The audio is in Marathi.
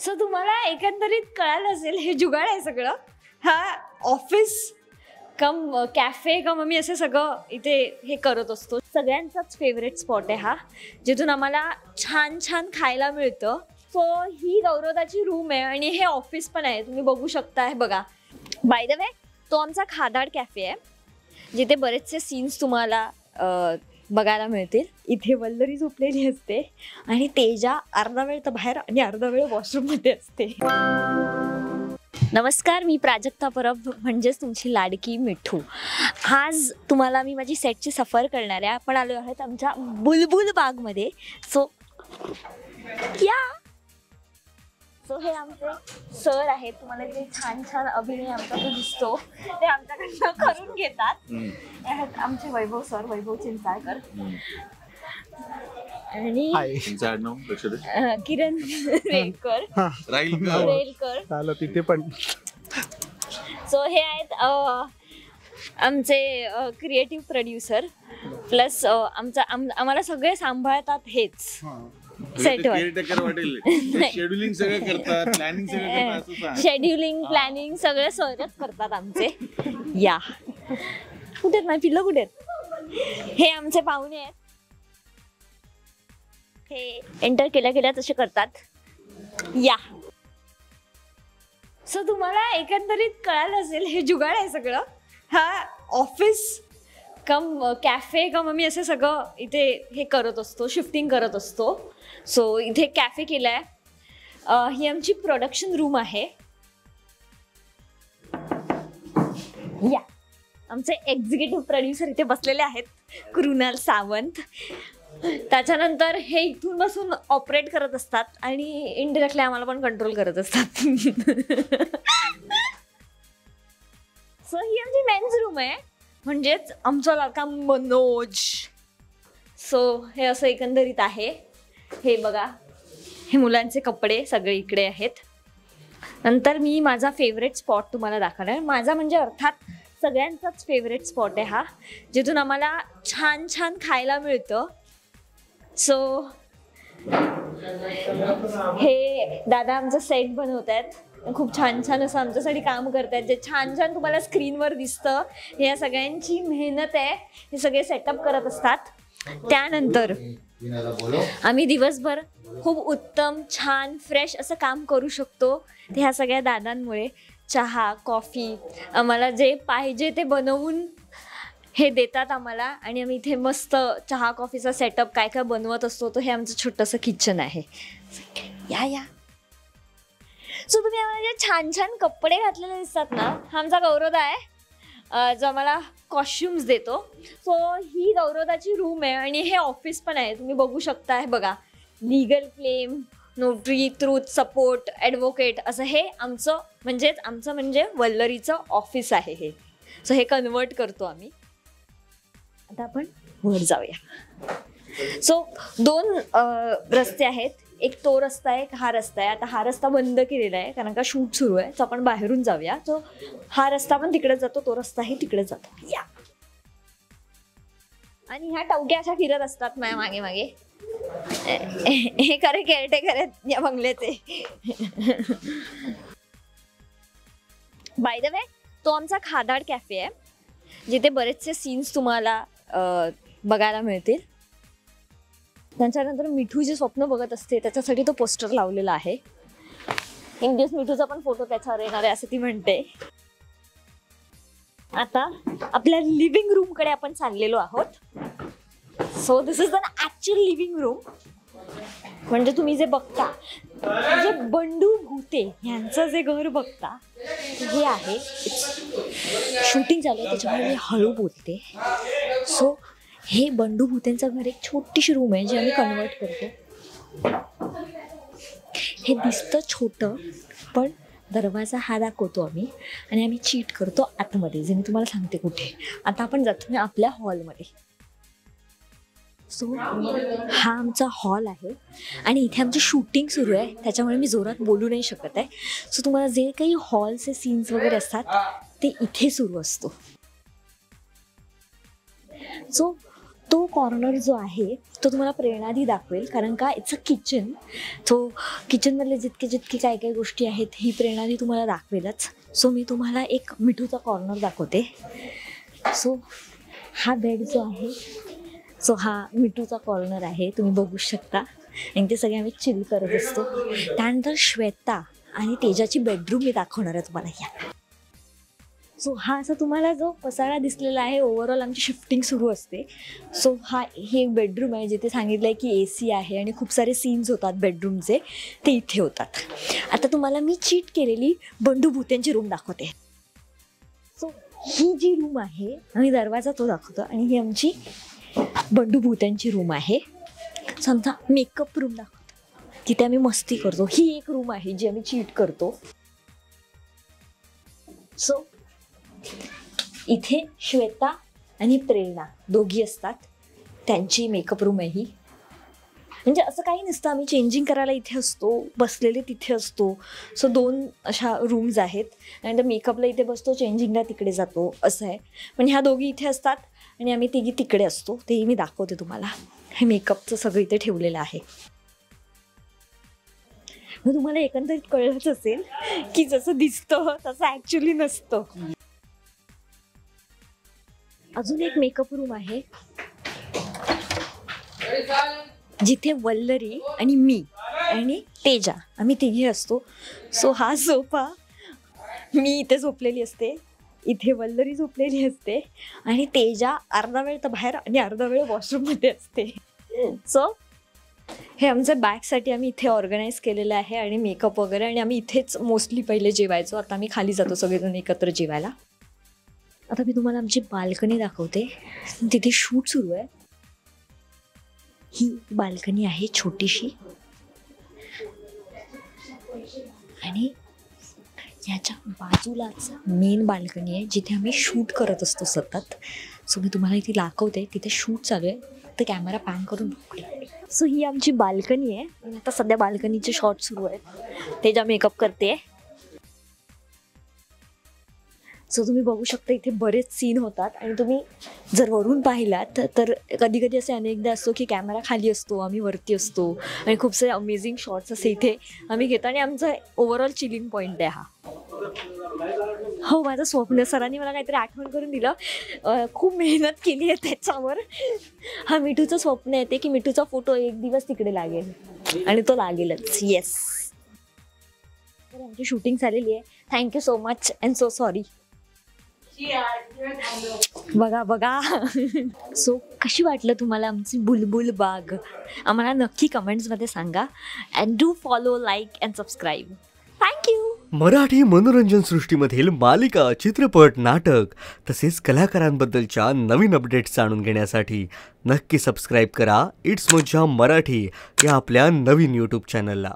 सो तुम्हाला एकंदरीत कळालं असेल हे जुगाड आहे सगळं. हा ऑफिस कम कॅफे कम आम्ही असं सगळं इथे हे करत असतो. सगळ्यांचाच फेवरेट स्पॉट आहे हा, जिथून आम्हाला छान छान खायला मिळतं. सो ही गौरवदाची रूम आहे आणि हे ऑफिस पण आहे, तुम्ही बघू शकता. हे बघा, बाय द वे तो आमचा खादाड कॅफे आहे, जिथे बरेचसे सीन्स तुम्हाला बघायला मिळतील. इथे वल्लरी झोपलेली असते आणि तेजा अर्धा वेळ तर बाहेर आणि अर्धा वेळ वॉशरूममध्ये असते. नमस्कार, मी प्राजक्ता परब, म्हणजेच तुमची लाडकी मिठू. आज तुम्हाला मी माझी सेटची सफर करणार आहे. आपण आलो आहोत आमच्या बुलबुल बागमध्ये. सो हे आमचे सर आहेत. तुम्हाला जे छान छान अभिनय आमचा जो दिसतो ते आमच्याकडनं करून घेतात. आमचे वैभव सर, वैभव चिंचाळकर आणि किरण रेलकर तिथे पण. सो हे आहेत आमचे क्रिएटिव्ह प्रोड्युसर, प्लस आम्हाला सगळे सांभाळतात हेच सेटवर. शेड्युलिंग प्लॅनिंग सगळं सरच करतात आमचे. या कुठे आहेत माझी पिल्लं, कुठे आहेत? हे आमचे पाहुणे आहेत. हे एंटर केल्या केल्या तसे करतात. या सो तुम्हाला एकंदरीत कळालं असेल हे जुगाड आहे सगळं. हा ऑफिस कम कॅफे कम आम्ही असं सगळं इथे हे करत असतो, शिफ्टिंग करत असतो. सो इथे कॅफे केलाय. ही आमची प्रोडक्शन रूम आहे. या आमचे एक्झिक्युटिव्ह प्रोड्युसर इथे बसलेले आहेत, कृणाल सावंत. त्याच्यानंतर हे इथून बसून ऑपरेट करत असतात आणि इनडायरेक्टली आम्हाला पण कंट्रोल करत असतात. सो ही आमची मेन्स रूम आहे, म्हणजेच आमचा लाडका मनोज. सो हे असं एकंदरीत आहे. हे बघा, हे मुलांचे कपडे सगळे इकडे आहेत. नंतर मी माझा फेवरेट स्पॉट तुम्हाला दाखवणार. माझा म्हणजे अर्थात सगळ्यांचाच फेवरेट स्पॉट आहे हा, जिथून आम्हाला छान छान खायला मिळतं. सो हे दादा आमचं सेट बनवत आहेत, खूप छान छान असं आमच्यासाठी काम करतायत, जे छान छान तुम्हाला स्क्रीनवर दिसतं. या सगळ्यांची मेहनत आहे, हे सगळे सेटअप करत असतात. त्यानंतर आम्ही दिवसभर खूप उत्तम छान फ्रेश असं काम करू शकतो ते ह्या सगळ्या दादांमुळे. चहा कॉफी आम्हाला जे पाहिजे ते बनवून हे देतात आम्हाला, आणि आम्ही इथे मस्त चहा कॉफीचा सेटअप काय काय बनवत असतो. तो हे आमचं छोटंसं किचन आहे. या सो तुम्ही आम्हाला जे छान छान कपडे घातलेले दिसतात ना, हा आमचा गौरवदा आहे जो आम्हाला कॉस्ट्युम्स देतो. सो ही गौरवदाची रूम आहे आणि हे ऑफिस पण आहे, तुम्ही बघू शकता. हे बघा, legal claim, notary, truth support, advocate, असं हे आमचं म्हणजे वल्लरीचं ऑफिस आहे हे. सो हे कन्वर्ट करतो आम्ही. आता आपण वर जाऊया. सो दोन रस्ते आहेत, एक तो रस्ता आहे, एक हा रस्ता आहे. आता हा रस्ता बंद केलेला आहे कारण का शूट सुरू आहे. सो आपण बाहेरून जाऊया. सो हा रस्ता पण तिकडे जातो, तो रस्ताही तिकडे जातो. या आणि ह्या टवक्या अशा फिरत असतात माझ्या मागे मागे. हे खरे केअरटेकर आहेत या बंगल्याचे. बाय द वे तो आमचा खादाड कॅफे आहे, जिथे बरेचसे सीन्स तुम्हाला बघायला मिळतील. त्याच्यानंतर मिठू जे स्वप्न बघत असते त्याच्यासाठी तो पोस्टर लावलेला आहे. एक दिवस मिठूचा पण फोटो त्याच्यावर येणार आहे असं ती म्हणते. आता आपल्या लिव्हिंग रूम कडे आपण चाललेलो आहोत. So this is an actual living room. म्हणजे तुम्ही जे बघता, जे बंडू भुते यांचं जे घर बघता हे आहे. शूटिंग चालू आहे त्याच्यामुळे मी हळू बोलते. सो हे बंडू भुतेंचं घर एक छोटीशी रूम आहे जी आम्ही कन्वर्ट करतो. हे दिसतं छोटं, पण दरवाजा हा दाखवतो आम्ही आणि आम्ही चीट करतो आतमध्ये, जे मी तुम्हाला सांगते कुठे. आता आपण जातो आपल्या हॉलमध्ये. सो हा आमचा हॉल आहे आणि इथे आमचं शूटिंग सुरू आहे, त्याच्यामुळे मी जोरात बोलू नाही शकत आहे. सो तुम्हाला जे काही हॉलचे सीन्स वगैरे असतात ते इथे सुरू असतो. सो तो कॉर्नर जो आहे तो तुम्हाला प्रेरणादी दाखवेल, कारण का इट्स अ किचन. तो किचनमधले जितके काय काय गोष्टी आहेत ही प्रेरणादी तुम्हाला दाखवेलच. सो मी तुम्हाला एक मिठूचा कॉर्नर दाखवते. सो हा बेड जो आहे, सो हा मिठूचा कॉर्नर आहे, तुम्ही बघू शकता. आणि ते सगळे आम्ही चिल करत असतो. त्यानंतर श्वेता आणि तेजाची बेडरूम मी दाखवणार आहे तुम्हाला. या सो हा असा तुम्हाला जो पसारा दिसलेला आहे, ओव्हरऑल आमची शिफ्टिंग सुरू असते. सो हे एक बेडरूम आहे जिथे सांगितलं आहे की AC आहे आणि खूप सारे सीन्स होतात बेडरूमचे, ते इथे होतात. आता तुम्हाला मी चीट केलेली बंडू भुत्यांची रूम दाखवते. सो ही जी रूम आहे, आम्ही दरवाजा तो दाखवतो आणि ही आमची बंडू भुत्यांची रूम आहे. समजा मेकअप रूम दाखवतो, तिथे आम्ही मस्ती करतो. ही एक रूम आहे जी आम्ही चीट करतो. सो इथे श्वेता आणि प्रेरणा दोघी असतात, त्यांची मेकअप रूम आहे ही. म्हणजे असं काही नसतं, आम्ही चेंजिंग करायला इथे असतो, बसलेले तिथे असतो. सो 2 अशा रूम्स आहेत. आणि मेकअपला इथे बसतो, चेंजिंगला तिकडे जातो, असं आहे. पण ह्या दोघी इथे असतात आणि आम्ही तिघी तिकडे असतो. तेही मी दाखवते तुम्हाला. हे मेकअपचं सगळं इथे ठेवलेलं आहे. मग तुम्हाला एकंदरीत कळलंच असेल की जसं दिसतं तसं ॲक्च्युली नसतं. अजून एक मेकअप रूम आहे जिथे वल्लरी आणि मी आणि तेजा आम्ही तिघे असतो. सो हा सोफा, मी इथे झोपलेली असते, इथे वल्लरी झोपलेली असते आणि तेजा अर्धा वेळ तर बाहेर आणि अर्धा वेळ वॉशरूममध्ये असते. सो हे आमच्या बॅगसाठी आम्ही इथे ऑर्गनाईज केलेलं आहे आणि मेकअप वगैरे. आणि आम्ही इथेच मोस्टली पहिले जेवायचो, आता आम्ही खाली जातो सगळेजण एकत्र जेवायला. आता मी तुम्हाला आमची बाल्कनी दाखवते, तिथे शूट सुरू आहे. ही बाल्कनी आहे छोटीशी आणि याच्या बाजूलाच मेन बाल्कनी आहे जिथे आम्ही शूट करत असतो सतत. सो मी तुम्हाला इथे दाखवते, तिथे शूट चालू आहे, तर कॅमेरा पॅन करून बघूया. सो ही आमची बाल्कनी आहे आणि आता सध्या बाल्कनीचे शॉट सुरू आहेत. तेजा मेकअप करते. सो तुम्ही बघू शकता इथे बरेच सीन होतात आणि तुम्ही जर वरून पाहिलात तर कधी कधी असे अनेकदा असतो की कॅमेरा खाली असतो, आम्ही वरती असतो आणि खूप सारे अमेझिंग शॉट्स असे इथे आम्ही घेतो आणि आमचा ओव्हरऑल चिलिंग पॉईंट आहे हा. हो, माझं स्वप्न, सरांनी मला काहीतरी आठवण करून दिलं. खूप मेहनत केली आहे त्याच्यावर. हा मिठूचं स्वप्न येते की मिठूचा फोटो एक दिवस तिकडे लागेल आणि तो लागेलच. येस, तर आमची शूटिंग झालेली आहे. Thank you so much and so sorry. बघा सो कशी वाटलं तुम्हाला आमची बुलबुल बाग? आम्हाला नक्की कमेंट्समध्ये सांगा. And do follow, like and subscribe. Thank you. Marathi मनोरंजन सृष्टीमधील मालिका, चित्रपट, नाटक तसेच कलाकारांबद्दलच्या नवीन अपडेट्स जाणून घेण्यासाठी नक्की सबस्क्राईब करा इट्स मज्जा मराठी या आपल्या नवीन YouTube चॅनलला.